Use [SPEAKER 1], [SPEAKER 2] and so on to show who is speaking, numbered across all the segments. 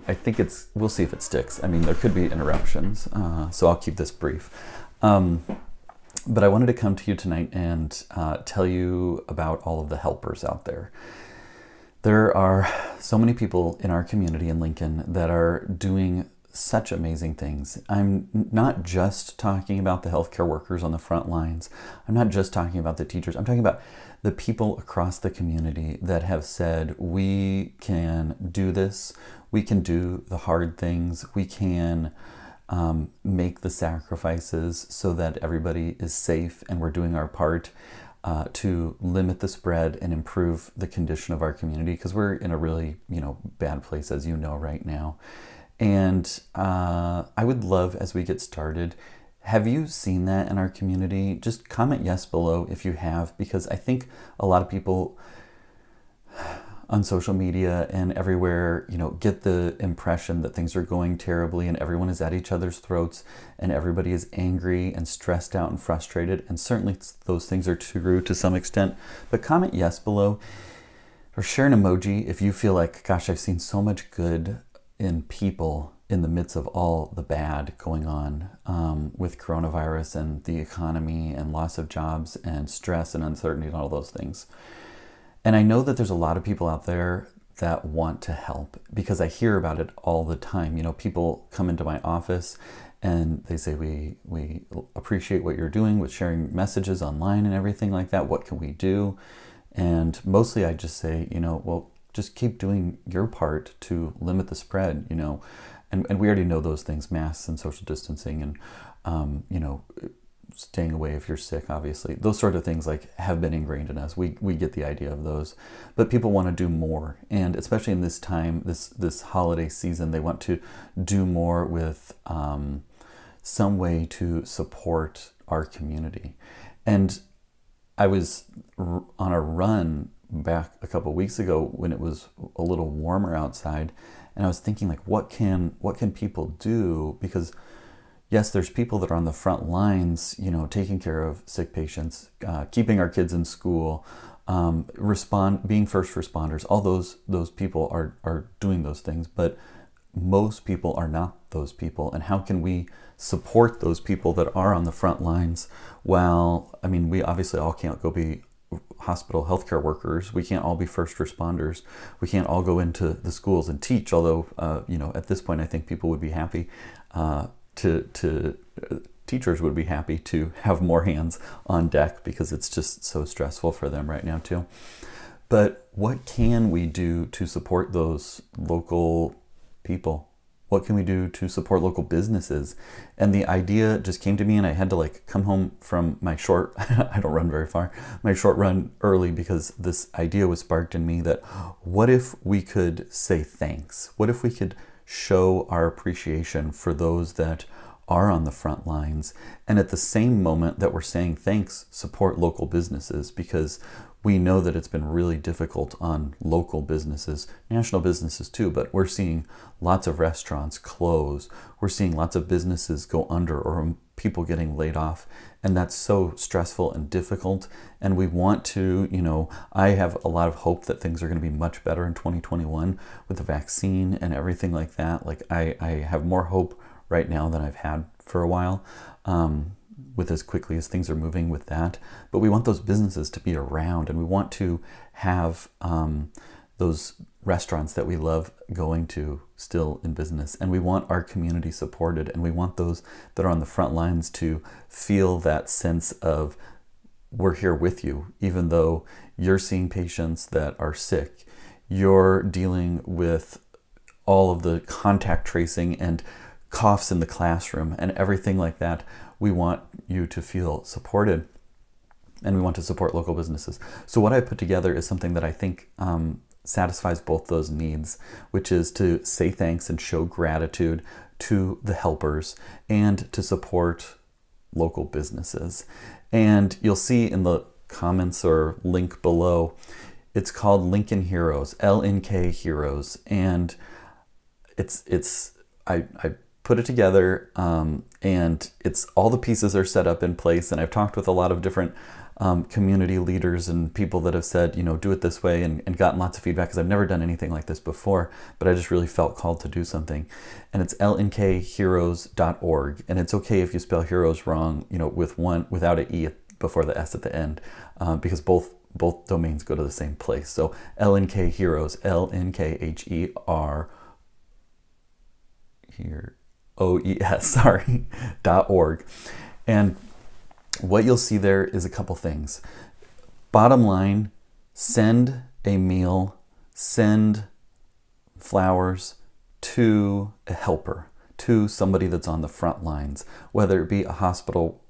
[SPEAKER 1] I think we'll see if it sticks. I mean, there could be interruptions, so I'll keep this brief. But I wanted to come to you tonight and tell you about all of the helpers out there. There are so many people in our community in Lincoln that are doing such amazing things. I'm not just talking about the healthcare workers on the front lines. I'm not just talking about the teachers. I'm talking about the people across the community that have said, we can do this. We can do the hard things. We can make the sacrifices so that everybody is safe, and we're doing our part to limit the spread and improve the condition of our community, because we're in a really, bad place, as you know, right now. And I would love, as we get started, have you seen that in our community? Just comment yes below if you have, because I think a lot of people on social media and everywhere, get the impression that things are going terribly and everyone is at each other's throats and everybody is angry and stressed out and frustrated. And certainly those things are true to some extent, but comment yes below or share an emoji if you feel like, gosh, I've seen so much good in people in the midst of all the bad going on with coronavirus and the economy and loss of jobs and stress and uncertainty and all those things. And I know that there's a lot of people out there that want to help, because I hear about it all the time. People come into my office and they say, we appreciate what you're doing with sharing messages online and everything like that. What can we do? And mostly I just say, well, just keep doing your part to limit the spread, and we already know those things, masks and social distancing and, staying away if you're sick, obviously. Those sort of things have been ingrained in us. We get the idea of those, but people want to do more. And especially in this time, this holiday season, they want to do more with some way to support our community. And I was on a run back a couple of weeks ago when it was a little warmer outside, and I was thinking, what can people do? Because yes, there's people that are on the front lines, taking care of sick patients, keeping our kids in school, being first responders. All those people are doing those things, but most people are not those people. And how can we support those people that are on the front lines? Well, we obviously all can't go be hospital healthcare workers. We can't all be first responders. We can't all go into the schools and teach, although, at this point, I think people would be happy teachers would be happy to have more hands on deck, because it's just so stressful for them right now too. But what can we do to support those local people? What can we do to support local businesses? And the idea just came to me, and I had to come home from my short, I don't run very far, my short run early, because this idea was sparked in me that what if we could say thanks? What if we could show our appreciation for those that are on the front lines, and at the same moment that we're saying thanks, support local businesses? Because we know that it's been really difficult on local businesses, national businesses too, but we're seeing lots of restaurants close. We're seeing lots of businesses go under, or people getting laid off. And that's so stressful and difficult. And we want to, I have a lot of hope that things are going to be much better in 2021 with the vaccine and everything like that. I have more hope right now than I've had for a while, with as quickly as things are moving with that. But we want those businesses to be around, and we want to have those restaurants that we love going to still in business, and we want our community supported, and we want those that are on the front lines to feel that sense of, we're here with you, even though you're seeing patients that are sick, you're dealing with all of the contact tracing and coughs in the classroom and everything like that. We want you to feel supported, and we want to support local businesses. So what I put together is something that I think satisfies both those needs, which is to say thanks and show gratitude to the helpers and to support local businesses. And you'll see in the comments or link below, it's called Lincoln Heroes, LNK Heroes. And I put it together, and it's all the pieces are set up in place. And I've talked with a lot of different community leaders and people that have said, do it this way, and gotten lots of feedback, because I've never done anything like this before, but I just really felt called to do something. And it's lnkheroes.org. And it's okay if you spell heroes wrong, without an E before the S at the end, because both domains go to the same place. So LNK Heroes, LNKHER here, OES, sorry, .org. And what you'll see there is a couple things. Bottom line, send a meal, send flowers to a helper, to somebody that's on the front lines, whether it be a hospital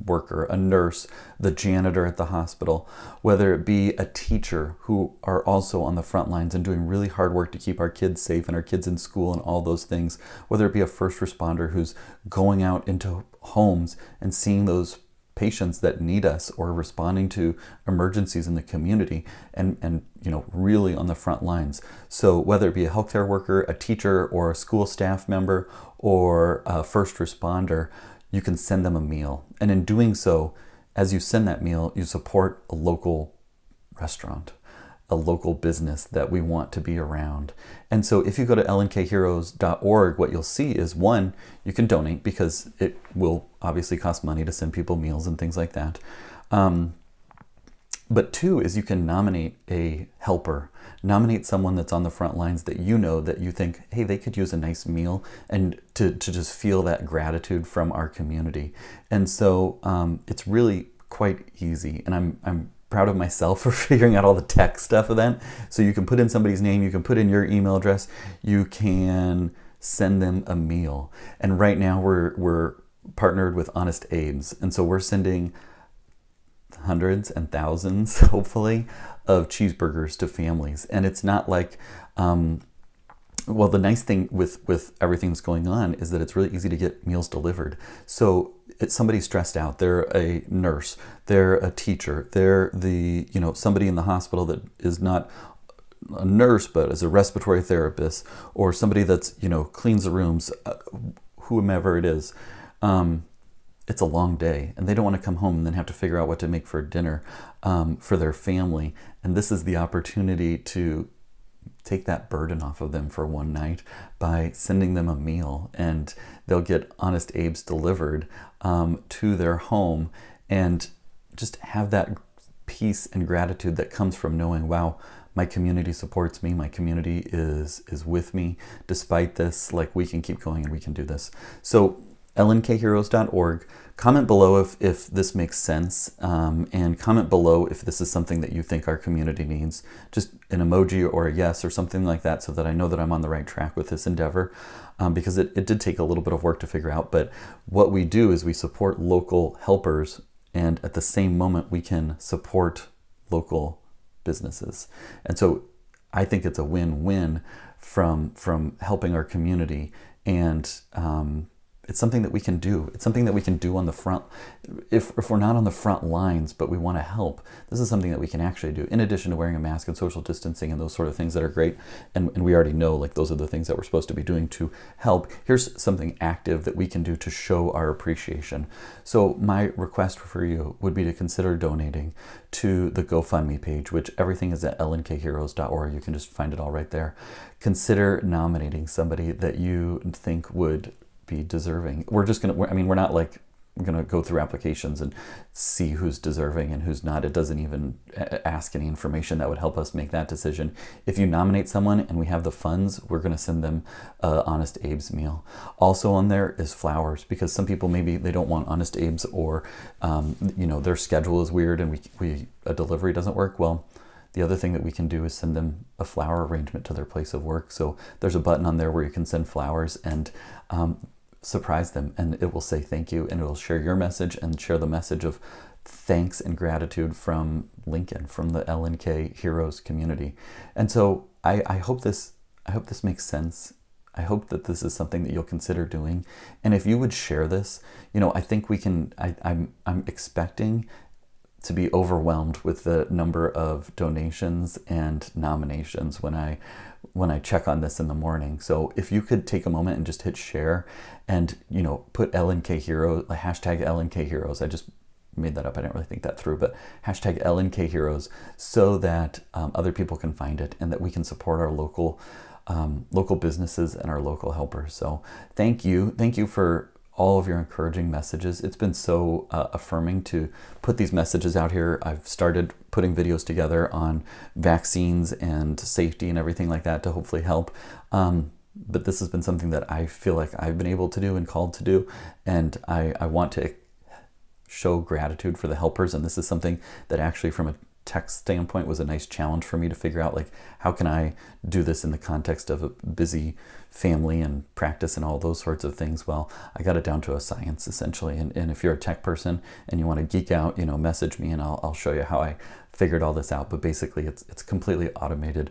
[SPEAKER 1] worker, a nurse, the janitor at the hospital, whether it be a teacher who are also on the front lines and doing really hard work to keep our kids safe and our kids in school and all those things, whether it be a first responder who's going out into homes and seeing those patients that need us, or responding to emergencies in the community, and really on the front lines. So whether it be a healthcare worker, a teacher, or a school staff member, or a first responder, you can send them a meal. And in doing so, as you send that meal, you support a local restaurant, a local business that we want to be around. And so if you go to lnkheroes.org, what you'll see is, one, you can donate, because it will obviously cost money to send people meals and things like that. But two is, you can nominate a helper. Nominate someone that's on the front lines that that you think, hey, they could use a nice meal, and to just feel that gratitude from our community. And so it's really quite easy. And I'm proud of myself for figuring out all the tech stuff of that. So you can put in somebody's name, you can put in your email address, you can send them a meal. And right now we're partnered with Honest Abe's. And so we're sending hundreds and thousands, hopefully, of cheeseburgers to families. And it's not like, the nice thing with everything that's going on is that it's really easy to get meals delivered. So it's somebody stressed out, they're a nurse, they're a teacher, they're somebody in the hospital that is not a nurse but is a respiratory therapist, or somebody that's cleans the rooms, whomever it is. It's a long day, and they don't want to come home and then have to figure out what to make for dinner for their family. And this is the opportunity to take that burden off of them for one night by sending them a meal, and they'll get Honest Abe's delivered to their home, and just have that peace and gratitude that comes from knowing, wow, my community supports me, my community is with me despite this. Like, we can keep going and we can do this. So lnkheroes.org. Comment below if this makes sense, and comment below if this is something that you think our community needs. Just an emoji or a yes or something like that, so that I know that I'm on the right track with this endeavor, because it did take a little bit of work to figure out. But what we do is we support local helpers, and at the same moment we can support local businesses. And so I think it's a win-win from helping our community, and it's something that we can do. It's something that we can do on the front. If we're not on the front lines, but we want to help, this is something that we can actually do, in addition to wearing a mask and social distancing and those sort of things that are great. And we already know, like, those are the things that we're supposed to be doing to help. Here's something active that we can do to show our appreciation. So my request for you would be to consider donating to the GoFundMe page, which everything is at lnkheroes.org. You can just find it all right there. Consider nominating somebody that you think would be deserving. We're not like going to go through applications and see who's deserving and who's not. It doesn't even ask any information that would help us make that decision. If you nominate someone and we have the funds, we're going to send them a Honest Abe's meal. Also on there is flowers, because some people, maybe they don't want Honest Abe's, or their schedule is weird and a delivery doesn't work. Well, the other thing that we can do is send them a flower arrangement to their place of work. So there's a button on there where you can send flowers and surprise them, and it will say thank you, and it will share your message and share the message of thanks and gratitude from Lincoln, from the LNK Heroes community. And so I hope this makes sense. I hope that this is something that you'll consider doing. And if you would share this, I think we can. I'm expecting to be overwhelmed with the number of donations and nominations when I check on this in the morning. So if you could take a moment and just hit share and, put LNK Heroes, hashtag LNK Heroes. I just made that up. I didn't really think that through, but hashtag LNK Heroes, so that other people can find it and that we can support our local businesses and our local helpers. So thank you for all of your encouraging messages. It's been so affirming to put these messages out here. I've started putting videos together on vaccines and safety and everything like that to hopefully help. But this has been something that I feel like I've been able to do and called to do, and I want to show gratitude for the helpers. And this is something that actually, from a tech standpoint, was a nice challenge for me to figure out, like, how can I do this in the context of a busy family and practice and all those sorts of things. Well, I got it down to a science, essentially. And if you're a tech person and you want to geek out, message me and I'll show you how I figured all this out. But basically it's completely automated.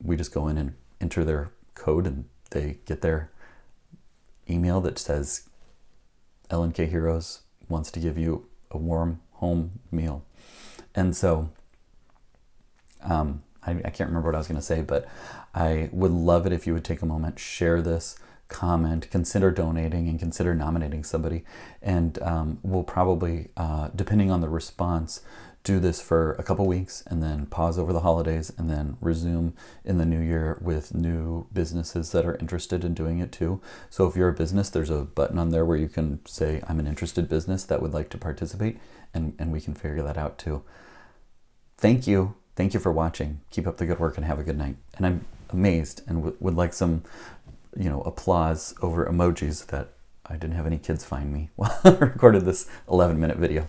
[SPEAKER 1] We just go in and enter their code and they get their email that says LNK Heroes wants to give you a warm home meal. And so I can't remember what I was going to say, but I would love it if you would take a moment, share this, comment, consider donating, and consider nominating somebody. And we'll probably, depending on the response, do this for a couple weeks and then pause over the holidays and then resume in the new year with new businesses that are interested in doing it too. So if you're a business, there's a button on there where you can say, I'm an interested business that would like to participate, and we can figure that out too. Thank you. Thank you for watching. Keep up the good work and have a good night. And I'm amazed and would like some, applause over emojis that I didn't have any kids find me while I recorded this 11-minute video.